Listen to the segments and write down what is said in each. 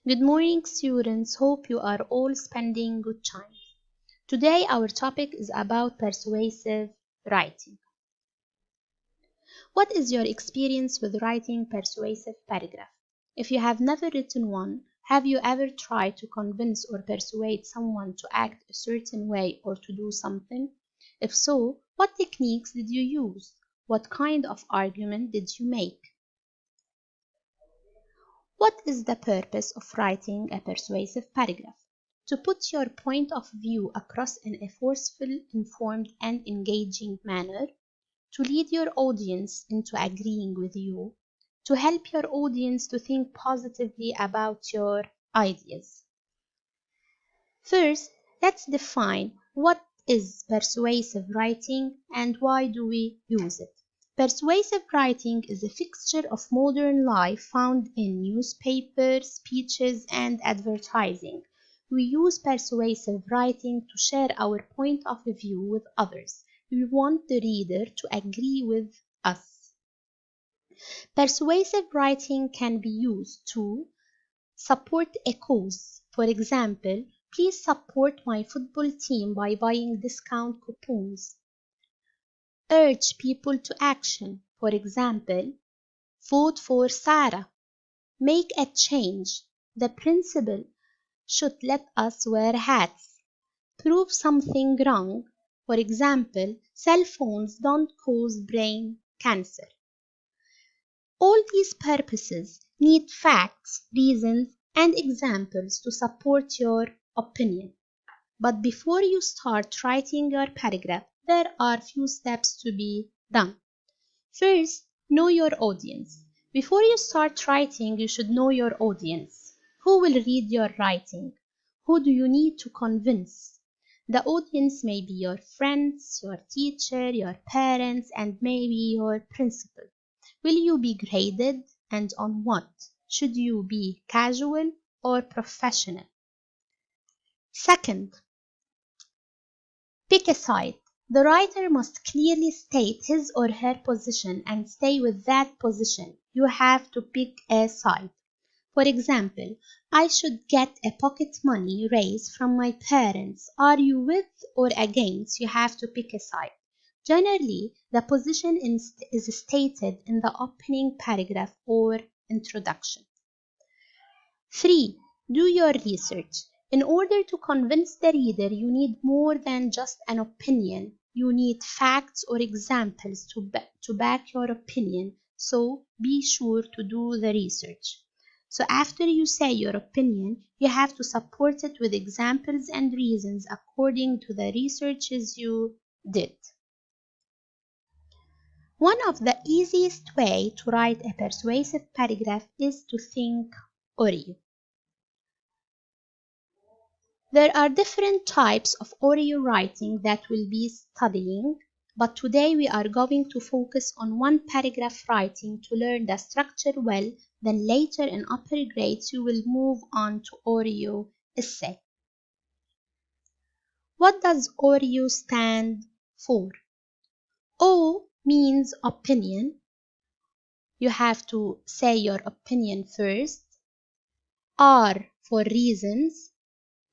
Good morning, students. Hope you are all spending good time. Today, our topic is about persuasive writing. What is your experience with writing persuasive paragraph? If you have never written one, have you ever tried to convince or persuade someone to act a certain way or to do something? If so, what techniques did you use? What kind of argument did you make? What is the purpose of writing a persuasive paragraph? To put your point of view across in a forceful, informed, and engaging manner, to lead your audience into agreeing with you, to help your audience to think positively about your ideas. First, let's define what is persuasive writing and why do we use it. Persuasive writing is a fixture of modern life found in newspapers, speeches, and advertising. We use persuasive writing to share our point of view with others. We want the reader to agree with us. Persuasive writing can be used to support a cause. For example, please support my football team by buying discount coupons. Urge people to action. For example, vote for Sarah. Make a change. The principal should let us wear hats. Prove something wrong. For example, cell phones don't cause brain cancer. All these purposes need facts, reasons, and examples to support your opinion. But before you start writing your paragraph, there are few steps to be done. First, know your audience. Before you start writing, you should know your audience. Who will read your writing? Who do you need to convince? The audience may be your friends, your teacher, your parents, and maybe your principal. Will you be graded and on what? Should you be casual or professional? Second, pick a side. The writer must clearly state his or her position and stay with that position. You have to pick a side. For example, I should get a pocket money raise from my parents. Are you with or against? You have to pick a side. Generally, the position is stated in the opening paragraph or introduction. 3. Do your research. In order to convince the reader, you need more than just an opinion. You need facts or examples to back your opinion, so be sure to do the research. So after you say your opinion, you have to support it with examples and reasons according to the researches you did. One of the easiest way to write a persuasive paragraph is to think Oreo. There are different types of Oreo writing that we'll be studying, but today we are going to focus on one paragraph writing to learn the structure well, then later in upper grades you will move on to Oreo essay. What does Oreo stand for? O means opinion. You have to say your opinion first. R for reasons.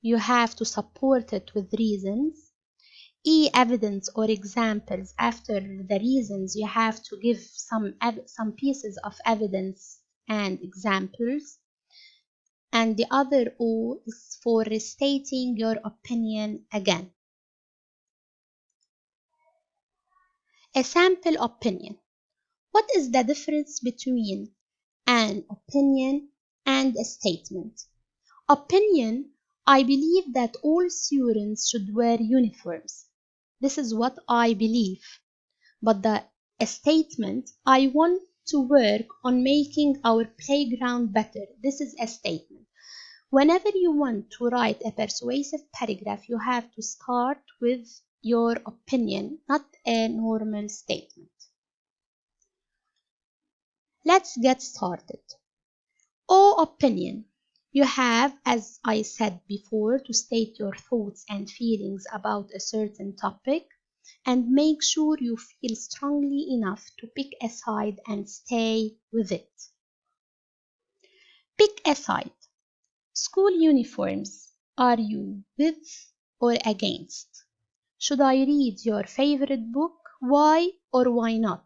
You have to support it with reasons. E, evidence or examples. After the reasons, you have to give some pieces of evidence and examples. And the other O is for restating your opinion again. A sample opinion. What is the difference between an opinion and a statement? Opinion, I believe that all students should wear uniforms. This is what I believe. But a statement, I want to work on making our playground better. This is a statement. Whenever you want to write a persuasive paragraph, you have to start with your opinion, not a normal statement. Let's get started. O, opinion. You have, as I said before, to state your thoughts and feelings about a certain topic and make sure you feel strongly enough to pick a side and stay with it. Pick a side. School uniforms. Are you with or against? Should I read your favorite book? Why or why not?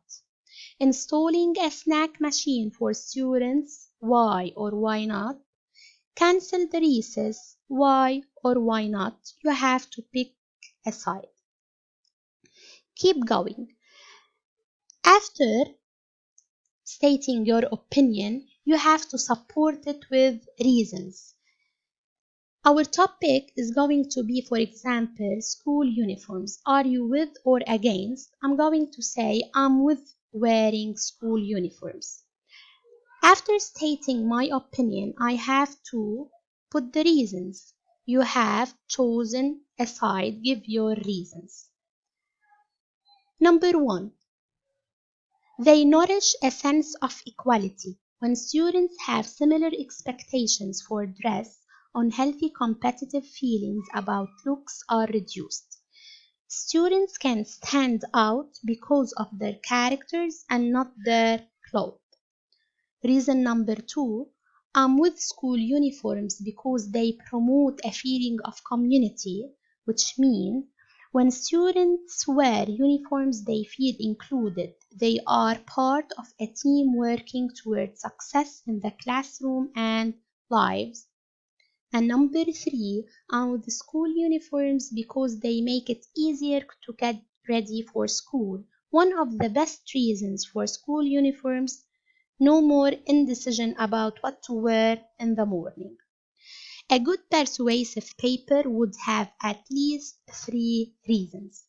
Installing a snack machine for students? Why or why not? Cancel the recess? Why or why not? You have to pick a side. Keep going. After stating your opinion, you have to support it with reasons. Our topic is going to be, for example, school uniforms. Are you with or against? I'm going to say I'm with wearing school uniforms. After stating my opinion, I have to put the reasons. You have chosen a side, give your reasons. Number 1, they nourish a sense of equality. When students have similar expectations for dress, unhealthy competitive feelings about looks are reduced. Students can stand out because of their characters and not their clothes. Reason number 2, I'm with school uniforms because they promote a feeling of community, which means when students wear uniforms, they feel included. They are part of a team working towards success in the classroom and lives. And number 3, I'm with school uniforms because they make it easier to get ready for school. One of the best reasons for school uniforms, no more indecision about what to wear in the morning. A good persuasive paper would have at least 3 reasons.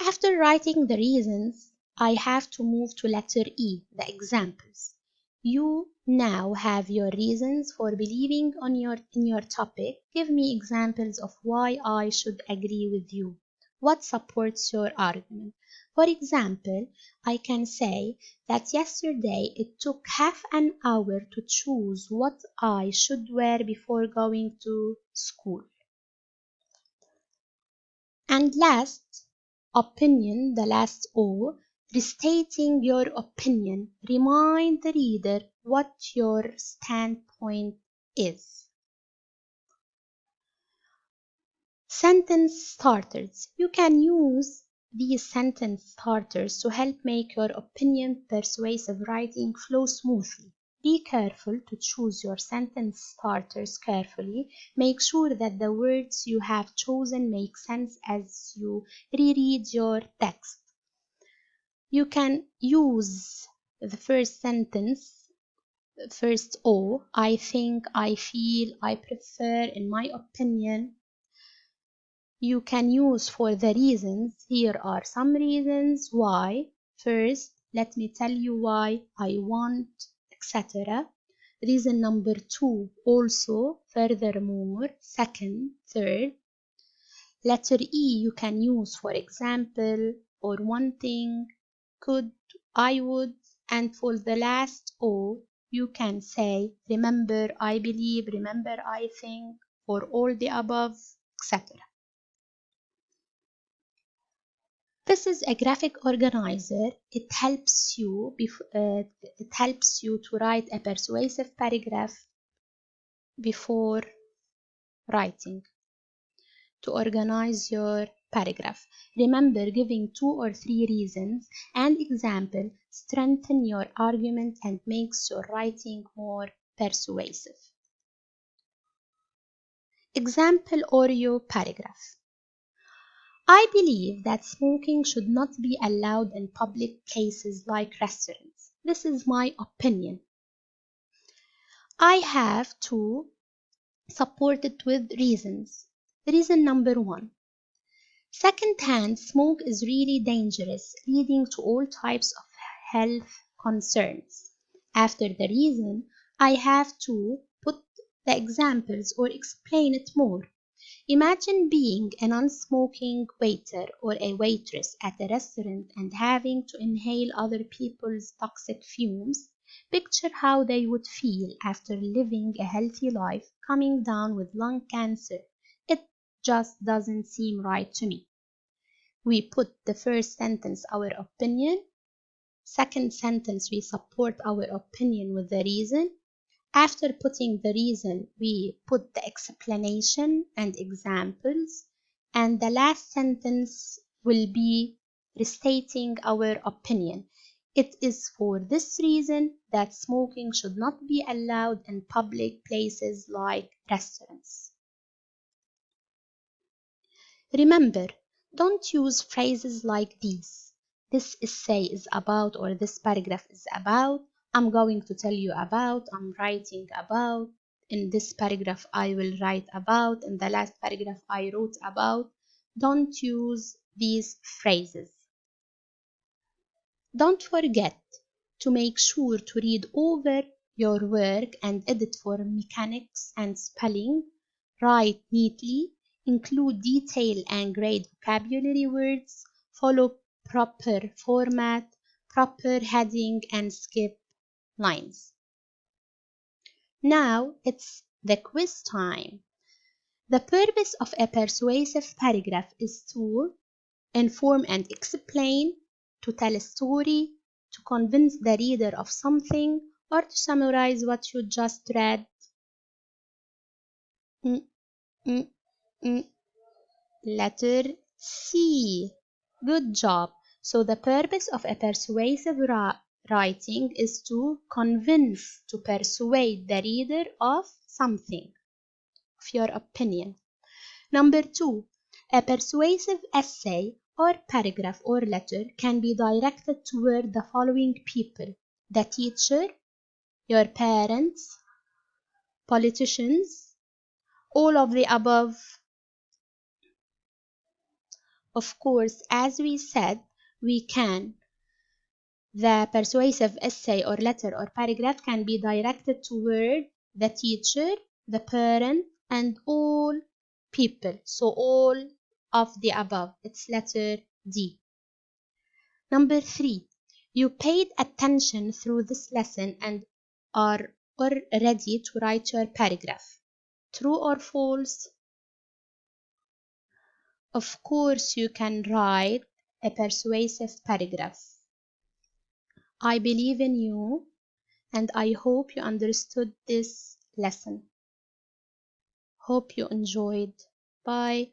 After writing the reasons, I have to move to letter E, the examples. You now have your reasons for believing in your topic. Give me examples of why I should agree with you. What supports your argument? For example, I can say that yesterday it took half an hour to choose what I should wear before going to school. And last, opinion, the last O, restating your opinion. Remind the reader what your standpoint is. Sentence starters. You can use these sentence starters to help make your opinion persuasive writing flow smoothly. Be careful to choose your sentence starters carefully. Make sure that the words you have chosen make sense as you reread your text. You can use the first sentence, first O, I think, I feel, I prefer, in my opinion. You can use for the reasons. Here are some reasons why. First, let me tell you why I want, etc. Reason number 2, also, furthermore, second, third. Letter E you can use for example, or one thing, could, I would, and for the last O you can say remember, I believe, remember, I think, for all the above, etc. This is a graphic organizer. It helps you to write a persuasive paragraph before writing, to organize your paragraph. Remember, giving 2 or 3 reasons and example strengthen your argument and makes your writing more persuasive. Example Oreo paragraph. I believe that smoking should not be allowed in public places like restaurants. This is my opinion. I have to support it with reasons. Reason number 1. Second-hand smoke is really dangerous, leading to all types of health concerns. After the reason, I have to put the examples or explain it more. Imagine being a non-smoking waiter or a waitress at a restaurant and having to inhale other people's toxic fumes. Picture how they would feel after living a healthy life, coming down with lung cancer. It just doesn't seem right to me. We put the first sentence our opinion, second sentence we support our opinion with the reason. After putting the reason, we put the explanation and examples, and the last sentence will be restating our opinion. It is for this reason that smoking should not be allowed in public places like restaurants. Remember, don't use phrases like these. This essay is about, or this paragraph is about. I'm going to tell you about. I'm writing about. In this paragraph, I will write about. In the last paragraph, I wrote about. Don't use these phrases. Don't forget to make sure to read over your work and edit for mechanics and spelling. Write neatly, include detail and great vocabulary words, follow proper format, proper heading, and skip lines. Now it's the quiz time. The purpose of a persuasive paragraph is to inform and explain, to tell a story, to convince the reader of something, or to summarize what you just read. Mm, mm, mm. Letter C. Good job. So the purpose of a persuasive writing is to convince, to persuade the reader of something, of your opinion. Number 2, a persuasive essay or paragraph or letter can be directed toward the following people: the teacher, your parents, politicians, all of the above. Of course, as we said, the persuasive essay or letter or paragraph can be directed toward the teacher, the parent, and all people. So all of the above. It's letter D. Number 3, you paid attention through this lesson and are ready to write your paragraph. True or false? Of course, you can write a persuasive paragraph. I believe in you, and I hope you understood this lesson. Hope you enjoyed. Bye.